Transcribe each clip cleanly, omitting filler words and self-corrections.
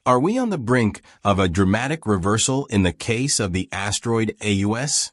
Are we on the brink of a dramatic reversal in the case of the asteroid AUS?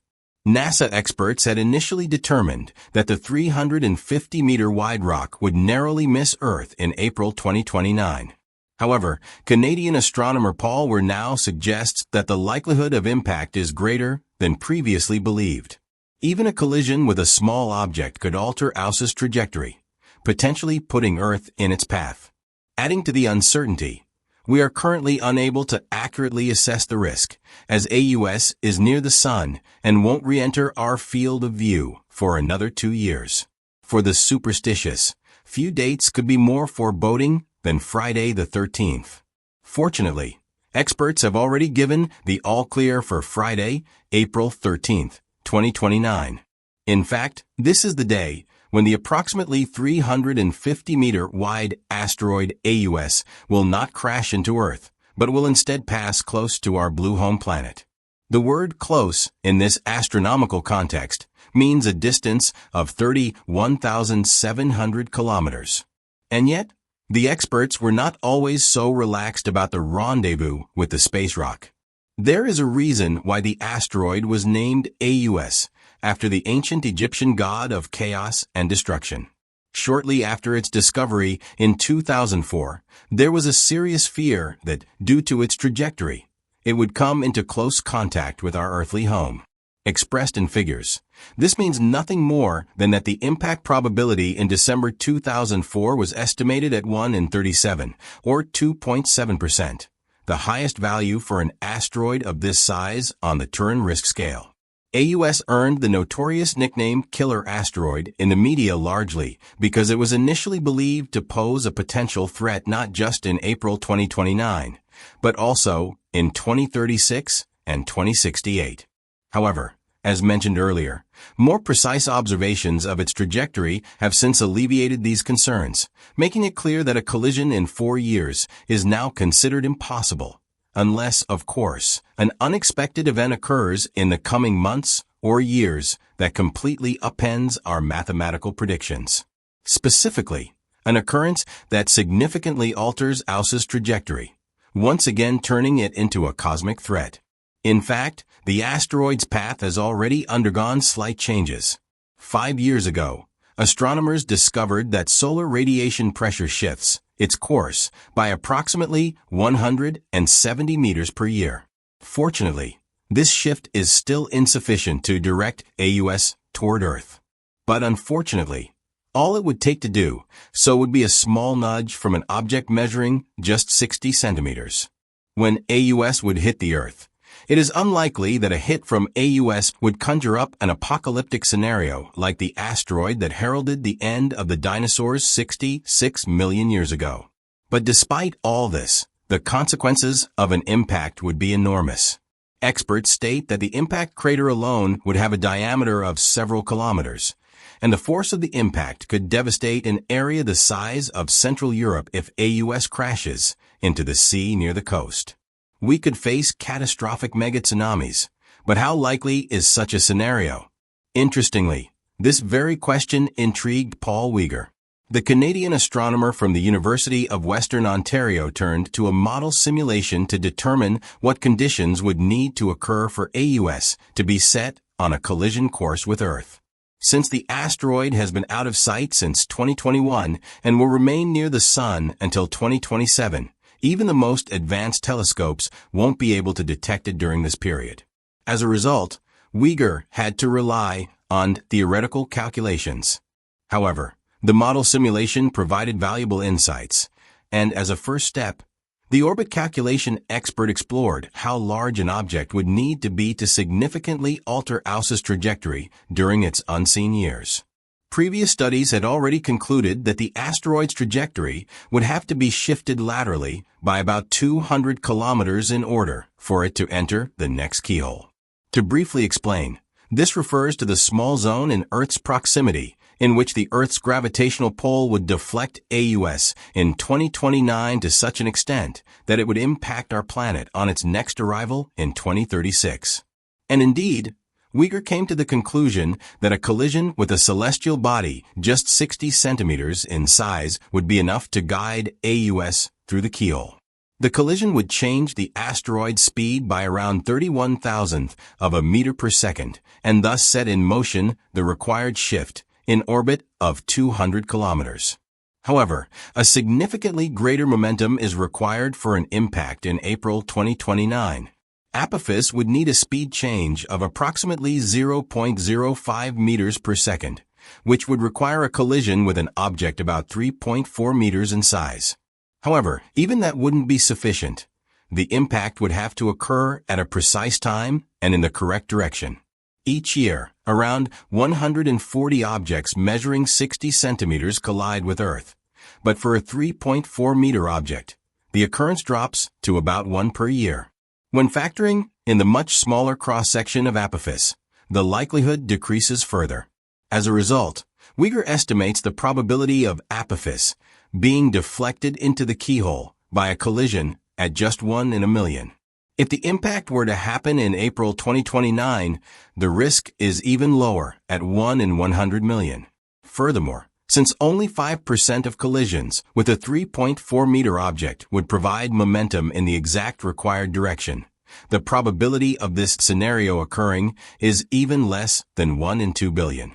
NASA experts had initially determined that the 350-meter wide rock would narrowly miss Earth in April 2029. However, Canadian astronomer Paul Wiegert now suggests that the likelihood of impact is greater than previously believed. Even a collision with a small object could alter AUS's trajectory, potentially putting Earth in its path. Adding to the uncertainty, we are currently unable to accurately assess the risk, as AUS is near the Sun and won't re-enter our field of view for another 2 years. For the superstitious, few dates could be more foreboding than Friday the 13th. Fortunately, experts have already given the all-clear for Friday, April 13th, 2029. In fact, this is the day when the approximately 350-meter wide asteroid AUS will not crash into Earth, but will instead pass close to our blue home planet. The word close in this astronomical context means a distance of 31,700 kilometers. And yet, the experts were not always so relaxed about the rendezvous with the space rock. There is a reason why the asteroid was named AUS, after the ancient Egyptian god of chaos and destruction. Shortly after its discovery in 2004, there was a serious fear that, due to its trajectory, it would come into close contact with our earthly home. Expressed in figures, this means nothing more than that the impact probability in December 2004 was estimated at 1 in 37, or 2.7%, the highest value for an asteroid of this size on the Turin risk scale. AUS earned the notorious nickname Killer Asteroid in the media largely because it was initially believed to pose a potential threat not just in April 2029, but also in 2036 and 2068. However, as mentioned earlier, more precise observations of its trajectory have since alleviated these concerns, making it clear that a collision in 4 years is now considered impossible. Unless, of course, an unexpected event occurs in the coming months or years that completely upends our mathematical predictions. Specifically, an occurrence that significantly alters AUS's trajectory, once again turning it into a cosmic threat. In fact, the asteroid's path has already undergone slight changes. 5 years ago, astronomers discovered that solar radiation pressure shifts its course by approximately 170 meters per year. Fortunately, this shift is still insufficient to direct AUS toward Earth. But unfortunately, all it would take to do so would be a small nudge from an object measuring just 60 centimeters. When AUS would hit the Earth, it is unlikely that a hit from AUS would conjure up an apocalyptic scenario like the asteroid that heralded the end of the dinosaurs 66 million years ago. But despite all this, the consequences of an impact would be enormous. Experts state that the impact crater alone would have a diameter of several kilometers, and the force of the impact could devastate an area the size of Central Europe if AUS crashes into the sea near the coast. We could face catastrophic mega-tsunamis, but how likely is such a scenario? Interestingly, this very question intrigued Paul Wiegert. The Canadian astronomer from the University of Western Ontario turned to a model simulation to determine what conditions would need to occur for AUS to be set on a collision course with Earth. Since the asteroid has been out of sight since 2021 and will remain near the Sun until 2027, even the most advanced telescopes won't be able to detect it during this period. As a result, Wiegert had to rely on theoretical calculations. However, the model simulation provided valuable insights, and as a first step, the orbit calculation expert explored how large an object would need to be to significantly alter AUS's trajectory during its unseen years. Previous studies had already concluded that the asteroid's trajectory would have to be shifted laterally by about 200 kilometers in order for it to enter the next keyhole. To briefly explain, this refers to the small zone in Earth's proximity in which the Earth's gravitational pull would deflect AUS in 2029 to such an extent that it would impact our planet on its next arrival in 2036. And indeed, Wiegert came to the conclusion that a collision with a celestial body just 60 centimeters in size would be enough to guide AUS through the keyhole. The collision would change the asteroid's speed by around 31,000th of a meter per second, and thus set in motion the required shift in orbit of 200 kilometers. However, a significantly greater momentum is required for an impact in April 2029. Apophis would need a speed change of approximately 0.05 meters per second, which would require a collision with an object about 3.4 meters in size. However, even that wouldn't be sufficient. The impact would have to occur at a precise time and in the correct direction. Each year, around 140 objects measuring 60 centimeters collide with Earth. But for a 3.4-meter object, the occurrence drops to about 1 per year. When factoring in the much smaller cross-section of Apophis, the likelihood decreases further. As a result, Wiegert estimates the probability of Apophis being deflected into the keyhole by a collision at just 1 in a million. If the impact were to happen in April 2029, the risk is even lower at 1 in 100 million. Furthermore, since only 5% of collisions with a 3.4-meter object would provide momentum in the exact required direction, the probability of this scenario occurring is even less than 1 in 2 billion.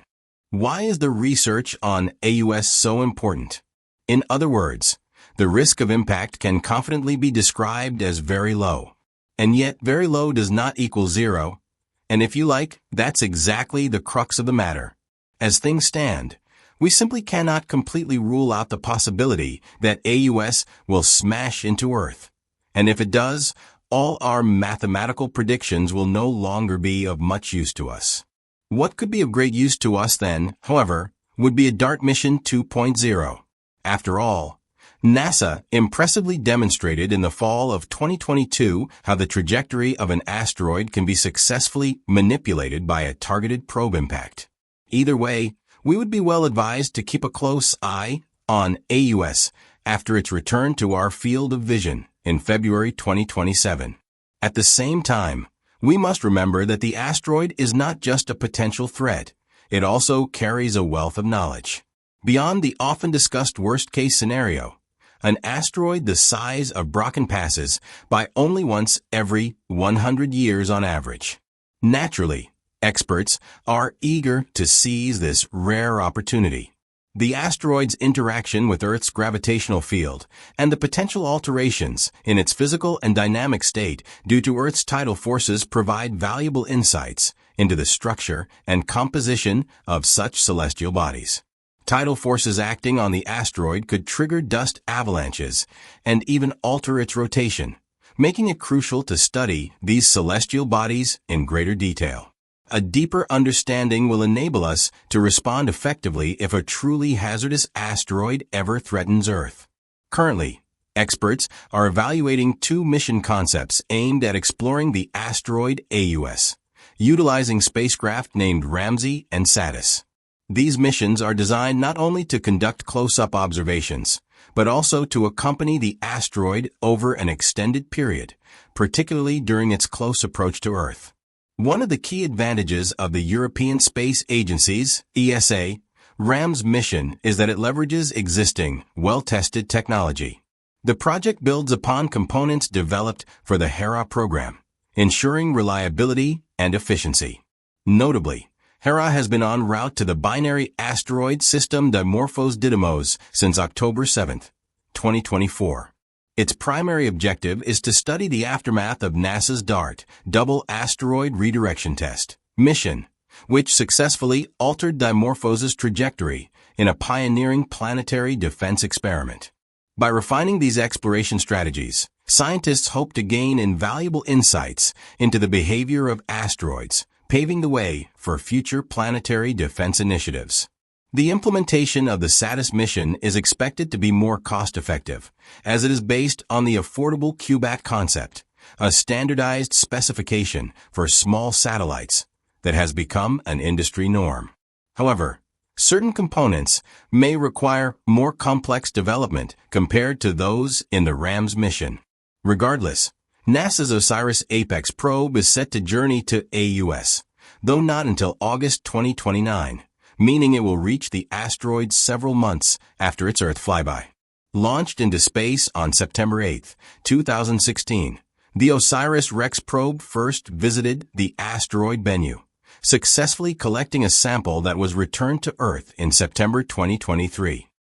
Why is the research on AUS so important? In other words, the risk of impact can confidently be described as very low. And yet, very low does not equal zero. And if you like, that's exactly the crux of the matter. As things stand, we simply cannot completely rule out the possibility that AUS will smash into Earth. And if it does, all our mathematical predictions will no longer be of much use to us. What could be of great use to us then, however, would be a DART mission 2.0. After all, NASA impressively demonstrated in the fall of 2022 how the trajectory of an asteroid can be successfully manipulated by a targeted probe impact. Either way, we would be well advised to keep a close eye on AUS after its return to our field of vision in February 2027. At the same time, we must remember that the asteroid is not just a potential threat, it also carries a wealth of knowledge. Beyond the often discussed worst-case scenario, an asteroid the size of Brocken passes by only once every 100 years on average. Naturally, experts are eager to seize this rare opportunity. The asteroid's interaction with Earth's gravitational field and the potential alterations in its physical and dynamic state due to Earth's tidal forces provide valuable insights into the structure and composition of such celestial bodies. Tidal forces acting on the asteroid could trigger dust avalanches and even alter its rotation, making it crucial to study these celestial bodies in greater detail. A deeper understanding will enable us to respond effectively if a truly hazardous asteroid ever threatens Earth. Currently, experts are evaluating 2 mission concepts aimed at exploring the asteroid AUS, utilizing spacecraft named Ramsey and Satis. These missions are designed not only to conduct close-up observations, but also to accompany the asteroid over an extended period, particularly during its close approach to Earth. One of the key advantages of the European Space Agency's ESA RAMS mission is that it leverages existing, well-tested technology. The project builds upon components developed for the Hera program, ensuring reliability and efficiency. Notably, Hera has been en route to the binary asteroid system Dimorphos Didymos since October 7, 2024. Its primary objective is to study the aftermath of NASA's DART, Double Asteroid Redirection Test, mission, which successfully altered Dimorphos' trajectory in a pioneering planetary defense experiment. By refining these exploration strategies, scientists hope to gain invaluable insights into the behavior of asteroids, paving the way for future planetary defense initiatives. The implementation of the Satis mission is expected to be more cost-effective, as it is based on the affordable QBAC concept, a standardized specification for small satellites that has become an industry norm. However, certain components may require more complex development compared to those in the RAMS mission. Regardless, NASA's OSIRIS-APEX probe is set to journey to AUS, though not until August 2029. Meaning it will reach the asteroid several months after its Earth flyby. Launched into space on September 8, 2016, the OSIRIS-REx probe first visited the asteroid Bennu, successfully collecting a sample that was returned to Earth in September 2023.